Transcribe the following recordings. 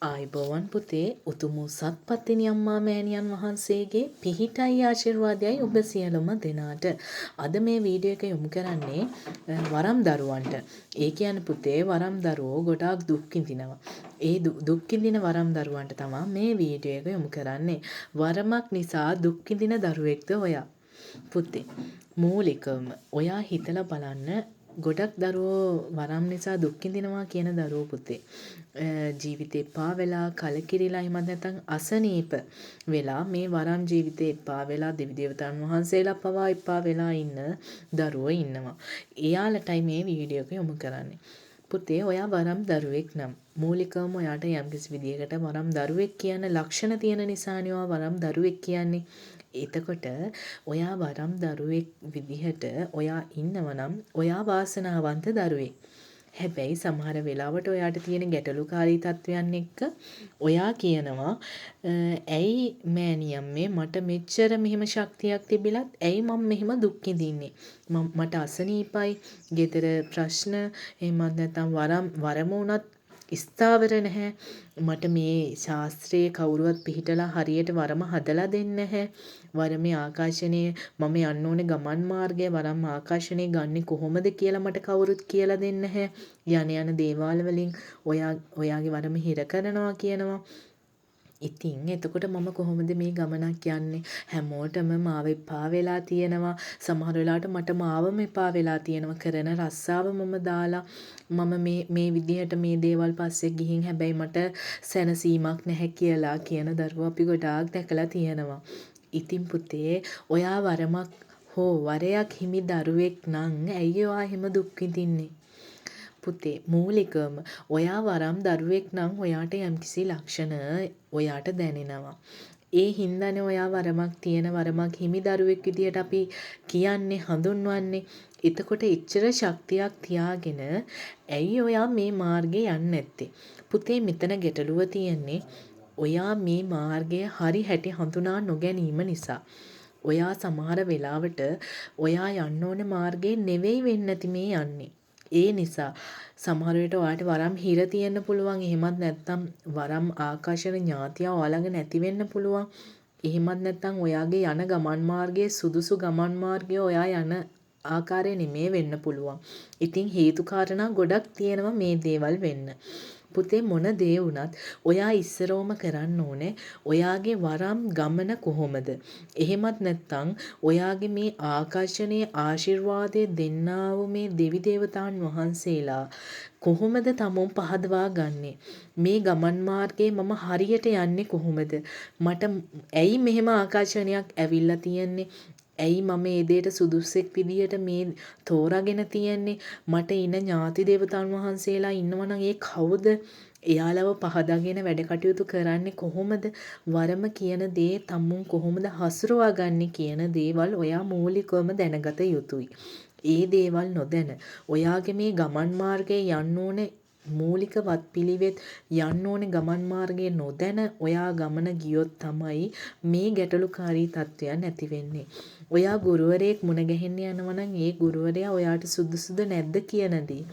ආයිබෝවන් පුතේ උතුම් සත්පත්තිනි අම්මා මෑණියන් වහන්සේගේ පිහිටයි ආශිර්වාදයයි ඔබ සියලුම දෙනාට. අද මේ වීඩියෝ එක යොමු කරන්නේ වරම් දරුවන්ට. ඒ කියන්නේ පුතේ වරම් දරුවෝ ගොඩාක් දුක් විඳිනවා. ඒ දුක් විඳින වරම් දරුවන්ට තමයි මේ වීඩියෝ එක යොමු කරන්නේ. වරමක් නිසා දුක් විඳින දරුවෙක්ද ඔයා? පුතේ මූලිකවම ඔයා හිතලා බලන්න ගොඩක් දරුවෝ වරම් නිසා දුක් විඳිනවා කියන දරුවෝ පුතේ ජීවිතේ එපා වෙලා කලකිරිලා එහෙමත් නැත්නම් අසනීප වෙලා මේ වරම් ජීවිතේ එපා වෙලා දෙවි දේවතාවුන් වහන්සේලා පවා එපා වෙලා ඉන්න දරුවෝ ඉන්නවා. එයාලටයි මේ වීඩියෝ එක යොමු කරන්නේ. පුතේ ඔයා වරම් දරුවෙක් නම් මූලිකවම ඔයාට යම්කිසි විදියකට වරම් දරුවෙක් කියන ලක්ෂණ තියෙන නිසානේ ඔයා වරම් දරුවෙක් කියන්නේ. එතකොට ඔයා වරම් දරුවෙක් විදිහට ඔයා ඉන්නවනම් ඔයා වාසනාවන්ත දරුවෙක්. හැබැයි සමහර වෙලාවට ඔයාට තියෙන ගැටලුකාරී තත්වයන් එක්ක ඔයා කියනවා ඇයි මෑණියම්මේ මට මෙච්චර මෙහෙම ශක්තියක් තිබිලත් ඇයි මම මෙහෙම දුක් විඳින්නේ? මට අසනීපයි, ගෙදර ප්‍රශ්න, එහෙමත් නැත්නම් වරම උනත් ස්ථාවර නැහැ. මට මේ ශාස්ත්‍රයේ කවුරුවත් පිළිහිටලා හරියට වරම හදලා දෙන්නේ නැහැ. වරමේ ආකර්ෂණය මම යන්න ඕනේ ගමන් මාර්ගය වරම් ආකර්ෂණය ගන්නෙ කොහොමද කියලා මට කවුරුත් කියලා දෙන්නේ නැහැ. යන දේවාල වලින් ඔයාගේ වරම හිර කරනවා කියනවා. ඉතින් එතකොට මම කොහොමද මේ ගමනක් යන්නේ? හැමෝටම මාව එපා වෙලා තියෙනවා. සමහර වෙලාවට මට මාවම එපා වෙලා තියෙනවා. කරන රස්සාව මම දාලා මම මේ විදිහට මේ දේවල් පස්සේ ගිහින් හැබැයි මට සැනසීමක් නැහැ කියලා කියන දරුවෝ අපි ගොඩාක් දැකලා තියෙනවා. ඉතින් පුතේ ඔයා වරමක් හෝ වරයක් හිමි දරුවෙක් නම් ඇයි ඔයා එහෙම දුක් විඳින්නේ? පුතේ මූලිකවම ඔයා වරම් දරුවෙක් නම් ඔයාට යම්කිසි ලක්ෂණ ඔයාට දැනෙනවා. ඒ හින්දානේ ඔයා වරමක් තියෙන වරමක් හිමි දරුවෙක් විදියට අපි කියන්නේ හඳුන්වන්නේ. එතකොට එච්චර ශක්තියක් තියාගෙන ඇයි ඔයා මේ මාර්ගේ යන්නේ නැත්තේ? පුතේ මෙතන ගැටලුව තියෙන්නේ ඔයා මේ මාර්ගය හරි හැටි හඳුනා නොගැනීම නිසා. ඔයා සමහර වෙලාවට ඔයා යන්න ඕන මාර්ගේ නෙවෙයි වෙන්නේ නැති මේ යන්නේ. ඒ නිසා සමහර විට ඔයාට වරම් හිර තියෙන්න පුළුවන්. එහෙමත් නැත්නම් වරම් ආකර්ෂණ ඥාතිය ඔයාලඟ නැති වෙන්න පුළුවන්. එහෙමත් නැත්නම් ඔයාගේ යන ගමන් මාර්ගයේ සුදුසු ගමන් මාර්ගය ඔයා යන ආකාරය නෙමේ වෙන්න පුළුවන්. ඉතින් හේතු කාරණා ගොඩක් තියෙනවා මේ දේවල් වෙන්න. පුතේ මොන දේ වුණත් ඔයා ඉස්සරවම කරන්න ඕනේ ඔයාගේ වරම් ගමන කොහොමද? එහෙමත් නැත්නම් ඔයාගේ මේ ආකර්ෂණීය ආශිර්වාදයේ දෙන්නා වූ මේ දෙවි දේවතාවුන් වහන්සේලා කොහොමද තමුන් පහදවා ගන්නෙ? මේ ගමන් මාර්ගයේ මම හරියට යන්නේ කොහොමද? මට ඇයි මෙහෙම ආකර්ෂණයක් ඇවිල්ලා තියෙන්නේ? ඇයි මම මේ දෙයට සුදුස්සෙක් විදියට මේ තෝරාගෙන තියෙන්නේ? මට ඉන්න ඥාති දේවතාවුන් වහන්සේලා ඉන්නවනම් ඒ කවුද? එයාලව පහදාගෙන වැඩ කටයුතු කරන්නේ කොහොමද? වරම කියන දේ තමුන් කොහොමද හසුරවා ගන්නේ කියන දේවල් ඔයා මූලිකවම දැනගත යුතුයි. ඒ දේවල් නොදැන ඔයාගේ මේ ගමන් මාර්ගයේ යන්න ඕනේ මූලික වත්පිළිවෙත් යන්න ඕනේ ගමන් මාර්ගයේ නොදැන ඔයා ගමන ගියොත් තමයි මේ ගැටලුකාරී තත්ත්වයන් ඇති වෙන්නේ. ඔයා ගුරුවරයෙක් මුණ ගැහෙන්න යනවා නම් ඒ ගුරුවරයා ඔයාට සුදුසුද නැද්ද කියන දේ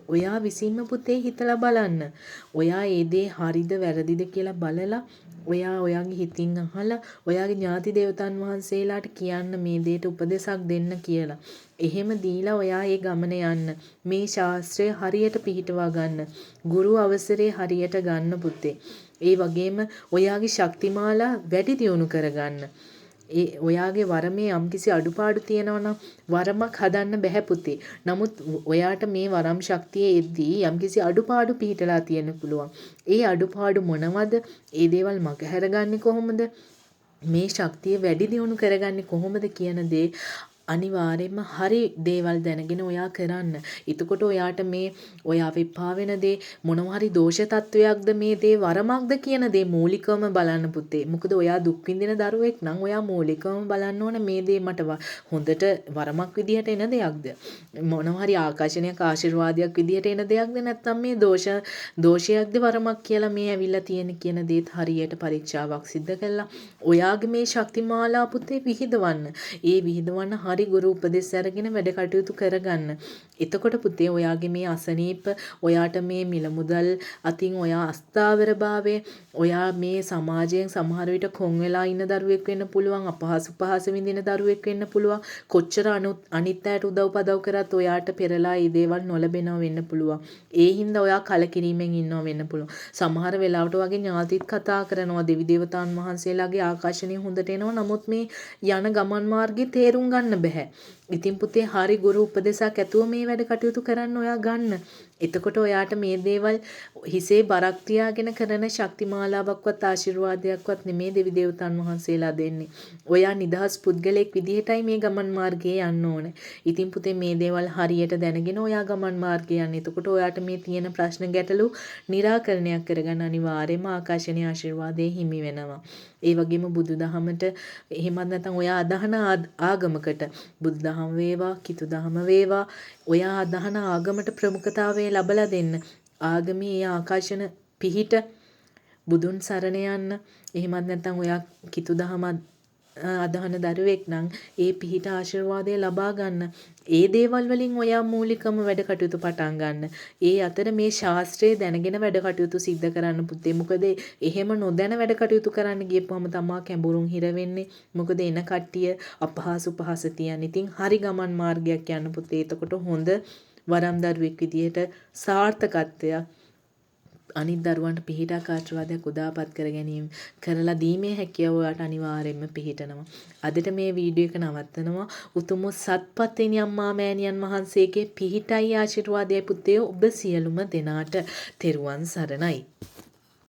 ඔයා විසින්ම පුතේ හිතලා බලන්න. ඔයා ඒ දේ හරිද වැරදිද කියලා බලලා ඔයාගේ හිතින් අහලා ඔයාගේ ඥාති දේවතාවුන් වහන්සේලාට කියන්න මේ දේට උපදෙසක් දෙන්න කියලා. එහෙම දීලා ඔයා ඒ ගමන යන්න. මේ ශාස්ත්‍රය හරියට පිහිටවා ගන්න. ගුරු අවසරේ හරියට ගන්න පුතේ. ඒ වගේම ඔයාගේ ශක්තිමාලා වැඩි දියුණු කරගන්න. ඔයාගේ වරමේ යම්කිසි අඩුපාඩු තියෙනවා නම් වරමක් හදන්න බැහැ පුතේ. නමුත් ඔයාට මේ වරම් ශක්තියේ එද්දී යම්කිසි අඩුපාඩු පිහිටලා තියෙන්න පුළුවන්. ඒ අඩුපාඩු මොනවද? ඒ දේවල් මගහැරගන්නේ කොහොමද? මේ ශක්තිය වැඩි දියුණු කරගන්නේ කොහොමද කියන දේ අනිවාර්යයෙන්ම හරි දේවල් දැනගෙන ඔයා කරන්න. එතකොට ඔයාට මේ ඔයා විපා වෙන දේ මොනවා හරි දෝෂ තත්වයක්ද මේ දේ වරමක්ද කියන දේ මූලිකවම බලන්න පුතේ. මොකද ඔයා දුක් විඳින දරුවෙක් නම් ඔයා මූලිකවම බලන්න ඕන මේ දේ මට හොඳට වරමක් විදියට එන දෙයක්ද? මොනවා හරි ආකර්ෂණයක් ආශිර්වාදයක් විදියට එන දෙයක්ද? නැත්නම් මේ දෝෂයක්ද වරමක් කියලා මේ ඇවිල්ලා තියෙන කියන දේත් හරියට පරීක්ෂාවක් සිදු කළා. ඔයාගේ මේ ශක්තිමාලා පුතේ විහිදවන්න. ඒ විහිදවන්න හරි ගුරු උපදෙස් අරගෙන වැඩ කටයුතු කරගන්න. එතකොට පුතේ ඔයාගේ මේ අසනීප ඔයාට මේ මිල මුදල් අතින් ඔයා අස්ථාවරභාවය ඔයා මේ සමාජයෙන් සමහර විට කොන් වෙලා ඉන්න දරුවෙක් වෙන්න පුළුවන් අපහසු පහස විඳින දරුවෙක් වෙන්න පුළුවන් කොච්චර අනිත් අයට උදව් පදව් කරත් ඔයාට පෙරලා මේ දේවල් නොලැබෙනව වෙන්න පුළුවන් ඒ හින්දා ඔයා කලකිරීමෙන් ඉන්නව වෙන්න පුළුවන් සමහර වෙලාවට වගේ ඥාතිත් කතා කරනවා දෙවි දේවතාන් වහන්සේලාගේ ආකර්ෂණය හොඳට එනවා නමුත් මේ යන ගමන් මාර්ගේ තේරුම් ගන්න බෑ ඉතින් පුතේ හරි ගුරු උපදේශයක් ඇතුව මේ වැඩ කටයුතු කරන්න ඔයා ගන්න. එතකොට ඔයාට මේ දේවල් හිසේ බරක් තියාගෙන කරන ශක්තිමාලාවක්වත් ආශිර්වාදයක්වත් නෙමේ දෙවි දේවතාන් වහන්සේලා දෙන්නේ. ඔයා නිදහස් පුද්ගලෙක් විදිහටයි මේ ගමන් මාර්ගයේ යන්න ඕනේ. ඉතින් පුතේ මේ දේවල් හරියට දැනගෙන ඔයා ගමන් මාර්ගයේ යන්න. එතකොට ඔයාට මේ තියෙන ප්‍රශ්න ගැටලු निराකරණයක් කරගන්න අනිවාර්යයෙන්ම ආකාශනීය ආශිර්වාදයේ හිමි වෙනවා. ඒ වගේම බුදුදහමට එහෙමත් නැත්නම් ඔයා අදහන ආගමකට බුදුදහම වේවා කිතුදහම වේවා ඔයා අදහන ආගමට ප්‍රමුඛතාවය ලබලා දෙන්න ආගමේ ආකර්ෂණ පිහිට බුදුන් සරණ යන්න එහෙමත් නැත්නම් ඔයා කිතුදහම අදහන දරුවෙක් නම් ඒ පිහිට ආශිර්වාදය ලබා ගන්න ඒ දේවල් වලින් ඔයා මූලිකම වැඩ කටයුතු පටන් ගන්න. ඒ අතර මේ ශාස්ත්‍රය දැනගෙන වැඩ කටයුතු සිද්ධ කරන්න පුතේ. මොකද එහෙම නොදැන වැඩ කටයුතු කරන්න ගියපුවම තමා කැඹුරුන් හිර වෙන්නේ. මොකද එන කට්ටිය අපහසු පහස තියන. ඉතින් හරි ගමන් මාර්ගයක් යන්න පුතේ. එතකොට හොඳ වරම් දරුවෙක් විදියට සාර්ථකත්වයක් අනිත් දරුවන්ට පිහිටක් ආශිර්වාදයක් උදාපත් කර ගැනීම කරලා දීමේ හැකියාව ඔයාට අනිවාර්යයෙන්ම පිහිටනවා. අදට මේ වීඩියෝ එක නවත්තනවා. උතුම් සත්පත්තිනි අම්මා මෑණියන් වහන්සේගේ පිහිටයි ආශිර්වාදයයි පුතේ ඔබ සියලුම දෙනාට තෙරුවන් සරණයි.